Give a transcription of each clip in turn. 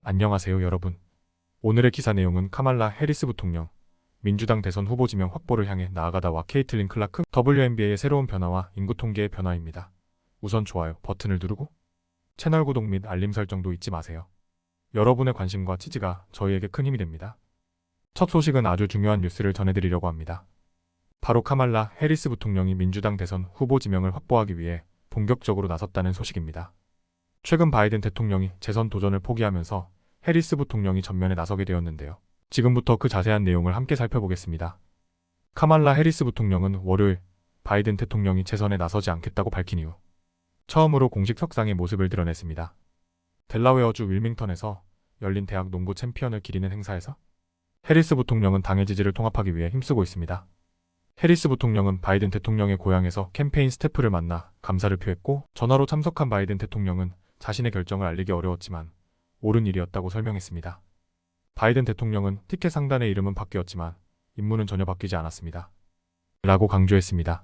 안녕하세요 여러분. 오늘의 기사 내용은 카말라 해리스 부통령, 민주당 대선 후보 지명 확보를 향해 나아가다와 케이틀린 클라크, WNBA의 새로운 변화와 인구 통계의 변화입니다. 우선 좋아요 버튼을 누르고 채널 구독 및 알림 설정도 잊지 마세요. 여러분의 관심과 지지가 저희에게 큰 힘이 됩니다. 첫 소식은 아주 중요한 뉴스를 전해드리려고 합니다. 바로 카말라 해리스 부통령이 민주당 대선 후보 지명을 확보하기 위해 본격적으로 나섰다는 소식입니다. 최근 바이든 대통령이 재선 도전을 포기하면서 해리스 부통령이 전면에 나서게 되었는데요. 지금부터 그 자세한 내용을 함께 살펴보겠습니다. 카말라 해리스 부통령은 월요일 바이든 대통령이 재선에 나서지 않겠다고 밝힌 이후 처음으로 공식 석상의 모습을 드러냈습니다. 델라웨어주 윌밍턴에서 열린 대학 농구 챔피언을 기리는 행사에서 해리스 부통령은 당의 지지를 통합하기 위해 힘쓰고 있습니다. 해리스 부통령은 바이든 대통령의 고향에서 캠페인 스태프를 만나 감사를 표했고, 전화로 참석한 바이든 대통령은 자신의 결정을 알리기 어려웠지만 옳은 일이었다고 설명했습니다. 바이든 대통령은 티켓 상단의 이름은 바뀌었지만 임무는 전혀 바뀌지 않았습니다. 라고 강조했습니다.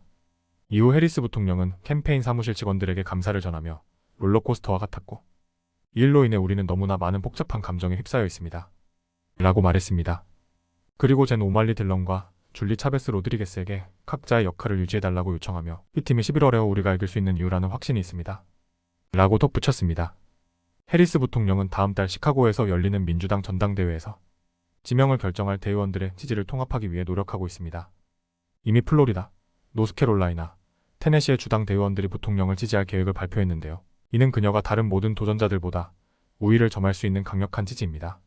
이후 해리스 부통령은 캠페인 사무실 직원들에게 감사를 전하며 롤러코스터와 같았고, 이 일로 인해 우리는 너무나 많은 복잡한 감정에 휩싸여 있습니다. 라고 말했습니다. 그리고 젠 오말리 딜런과 줄리 차베스 로드리게스에게 각자의 역할을 유지해달라고 요청하며 이 팀이 11월에 우리가 이길 수 있는 이유라는 확신이 있습니다. 라고 덧붙였습니다. 해리스 부통령은 다음 달 시카고에서 열리는 민주당 전당대회에서 지명을 결정할 대의원들의 지지를 통합하기 위해 노력하고 있습니다. 이미 플로리다, 노스캐롤라이나, 테네시의 주당 대의원들이 부통령을 지지할 계획을 발표했는데요. 이는 그녀가 다른 모든 도전자들보다 우위를 점할 수 있는 강력한 지지입니다.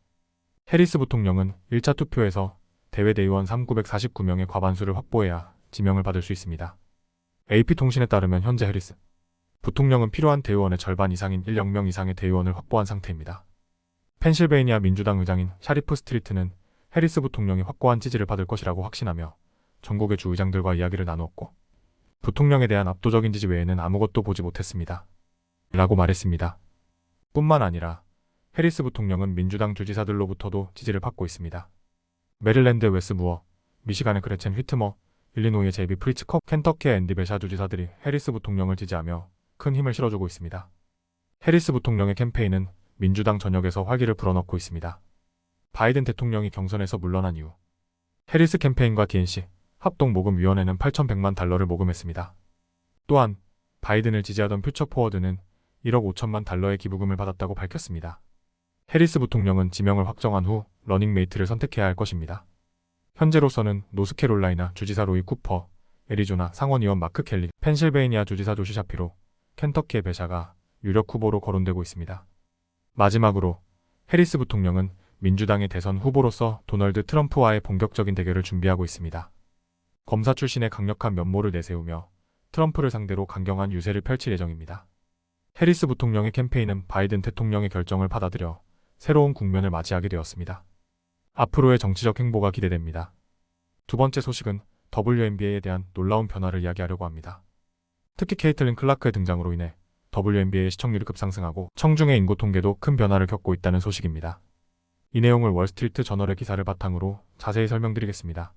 해리스 부통령은 1차 투표에서 대외 대의원 3,949명의 과반수를 확보해야 지명을 받을 수 있습니다. AP통신에 따르면 현재 해리스 부통령은 필요한 대의원의 절반 이상인 10명 이상의 대의원을 확보한 상태입니다. 펜실베이니아 민주당 의장인 샤리프 스트리트는 해리스 부통령이 확고한 지지를 받을 것이라고 확신하며 전국의 주 의장들과 이야기를 나누었고, 부통령에 대한 압도적인 지지 외에는 아무것도 보지 못했습니다. 라고 말했습니다. 뿐만 아니라 해리스 부통령은 민주당 주지사들로부터도 지지를 받고 있습니다. 메릴랜드 웨스 무어, 미시간의 그레첸 휘트머, 일리노이의 제이비 프리츠컵, 켄터키의 앤디 베샤 주지사들이 해리스 부통령을 지지하며 큰 힘을 실어주고 있습니다. 해리스 부통령의 캠페인은 민주당 전역에서 활기를 불어넣고 있습니다. 바이든 대통령이 경선에서 물러난 이후 해리스 캠페인과 DNC 합동모금위원회는 8,100만 달러를 모금했습니다. 또한 바이든을 지지하던 퓨처 포워드는 1억 5천만 달러의 기부금을 받았다고 밝혔습니다. 해리스 부통령은 지명을 확정한 후 러닝메이트를 선택해야 할 것입니다. 현재로서는 노스캐롤라이나 주지사 로이 쿠퍼, 애리조나 상원의원 마크 켈리, 펜실베이니아 주지사 조시 샤피로, 켄터키의 베샤가 유력 후보로 거론되고 있습니다. 마지막으로 해리스 부통령은 민주당의 대선 후보로서 도널드 트럼프와의 본격적인 대결을 준비하고 있습니다. 검사 출신의 강력한 면모를 내세우며 트럼프를 상대로 강경한 유세를 펼칠 예정입니다. 해리스 부통령의 캠페인은 바이든 대통령의 결정을 받아들여 새로운 국면을 맞이하게 되었습니다. 앞으로의 정치적 행보가 기대됩니다. 두 번째 소식은 WNBA에 대한 놀라운 변화를 이야기하려고 합니다. 특히 케이틀린 클라크의 등장으로 인해 WNBA의 시청률이 급상승하고 청중의 인구 통계도 큰 변화를 겪고 있다는 소식입니다. 이 내용을 월스트리트 저널의 기사를 바탕으로 자세히 설명드리겠습니다.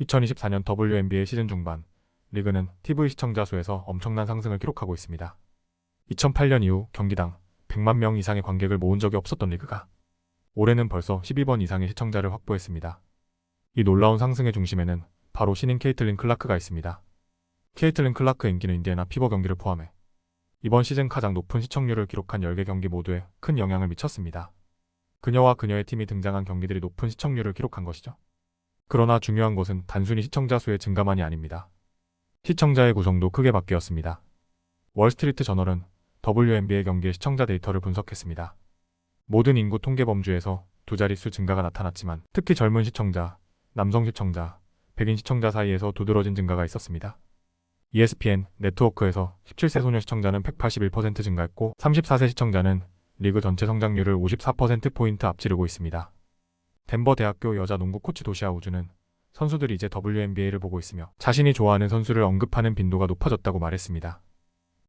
2024년 WNBA 시즌 중반, 리그는 TV 시청자 수에서 엄청난 상승을 기록하고 있습니다. 2008년 이후 경기당 100만 명 이상의 관객을 모은 적이 없었던 리그가 올해는 벌써 12번 이상의 시청자를 확보했습니다. 이 놀라운 상승의 중심에는 바로 신인 케이틀린 클라크가 있습니다. 케이틀린 클라크의 인기는 인디애나 피버 경기를 포함해 이번 시즌 가장 높은 시청률을 기록한 10개 경기 모두에 큰 영향을 미쳤습니다. 그녀와 그녀의 팀이 등장한 경기들이 높은 시청률을 기록한 것이죠. 그러나 중요한 것은 단순히 시청자 수의 증가만이 아닙니다. 시청자의 구성도 크게 바뀌었습니다. 월스트리트 저널은 WNBA 경기의 시청자 데이터를 분석했습니다. 모든 인구 통계 범주에서 두 자릿수 증가가 나타났지만 특히 젊은 시청자, 남성 시청자, 백인 시청자 사이에서 두드러진 증가가 있었습니다. ESPN 네트워크에서 17세 소녀 시청자는 181% 증가했고 34세 시청자는 리그 전체 성장률을 54%포인트 앞지르고 있습니다. 덴버 대학교 여자 농구 코치 도시아 우즈는 선수들이 이제 WNBA를 보고 있으며 자신이 좋아하는 선수를 언급하는 빈도가 높아졌다고 말했습니다.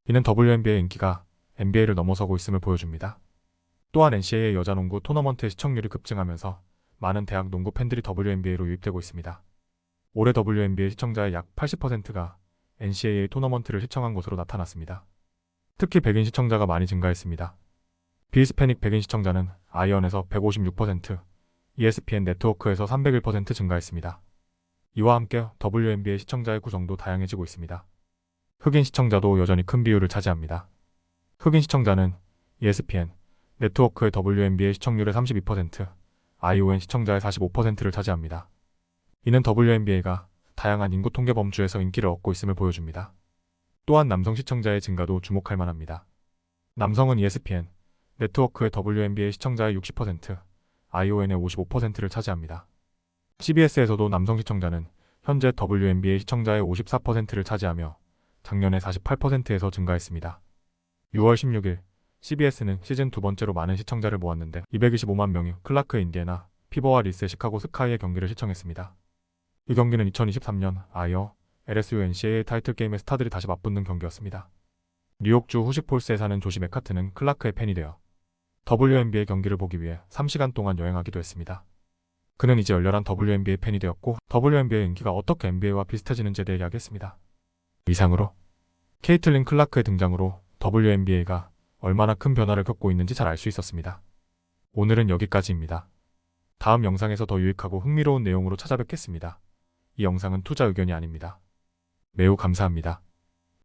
이는 WNBA의 인기가 NBA를 넘어서고 있음을 보여줍니다. 또한 NCAA 여자 농구 토너먼트의 시청률이 급증하면서 많은 대학 농구 팬들이 WNBA로 유입되고 있습니다. 올해 WNBA 시청자의 약 80%가 NCAA 토너먼트를 시청한 것으로 나타났습니다. 특히 백인 시청자가 많이 증가했습니다. 비히스패닉 백인 시청자는 아이언에서 156%, ESPN 네트워크에서 301% 증가했습니다. 이와 함께 WNBA 시청자의 구성도 다양해지고 있습니다. 흑인 시청자도 여전히 큰 비율을 차지합니다. 흑인 시청자는 ESPN 네트워크의 WNBA 시청률의 32%, ION 시청자의 45%를 차지합니다. 이는 WNBA가 다양한 인구 통계 범주에서 인기를 얻고 있음을 보여줍니다. 또한 남성 시청자의 증가도 주목할 만합니다. 남성은 ESPN 네트워크의 WNBA 시청자의 60%, ION의 55%를 차지합니다. CBS에서도 남성 시청자는 현재 WNBA 시청자의 54%를 차지하며 작년에 48%에서 증가했습니다. 6월 16일 CBS는 시즌 두 번째로 많은 시청자를 모았는데 225만 명이 클라크의 인디애나 피버와 리스의 시카고 스카이의 경기를 시청했습니다. 이 경기는 2023년 아이어 LSU NCAA 타이틀 게임의 스타들이 다시 맞붙는 경기였습니다. 뉴욕주 후시폴스에 사는 조시 메카트는 클라크의 팬이 되어 WNBA 경기를 보기 위해 3시간 동안 여행하기도 했습니다. 그는 이제 열렬한 WNBA 팬이 되었고 WNBA의 인기가 어떻게 NBA와 비슷해지는지에 대해 이야기했습니다. 이상으로 케이틀린 클라크의 등장으로 WNBA가 얼마나 큰 변화를 겪고 있는지 잘 알 수 있었습니다. 오늘은 여기까지입니다. 다음 영상에서 더 유익하고 흥미로운 내용으로 찾아뵙겠습니다. 이 영상은 투자 의견이 아닙니다. 매우 감사합니다.